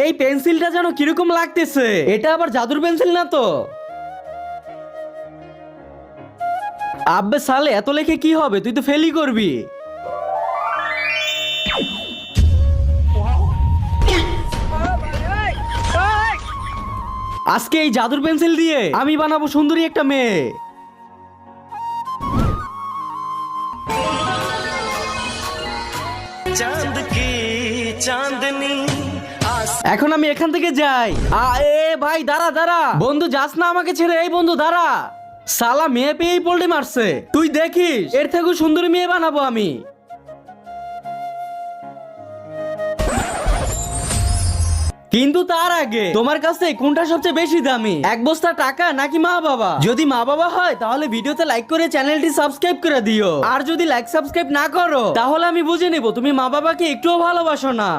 এই পেন্সিলটা যেন কিরকম লাগতেছে, এটা আবার জাদুর পেন্সিল না তো? আব্বে সালে এত লেখে কি হবে, তুই তো ফেলই করবি। আজকে এই জাদুর পেন্সিল দিয়ে আমি বানাবো সুন্দরী একটা মেয়ে। चांद की चांदनी এখন আমি এখান থেকে যাই। এ ভাই দাঁড়া দাঁড়া, বন্ধু যাস না আমাকে ছেড়ে। এই বন্ধু দাঁড়া, সালা মেয়ে পেয়েই পোল্টি মারছে। তুই দেখিস এর থেকে সুন্দরী মেয়ে বানাবো আমি। কিন্তু তার আগে তোমার কাছে কোনটা সবচেয়ে বেশি দামি, এক বস্তা টাকা নাকি মা বাবা? যদি মা বাবা হয় তাহলে ভিডিওতে লাইক করে চ্যানেলটি সাবস্ক্রাইব করে দিও, আর যদি লাইক সাবস্ক্রাইব না করো তাহলে আমি বুঝে নেব তুমি মা বাবাকে একটুও ভালোবাসো না।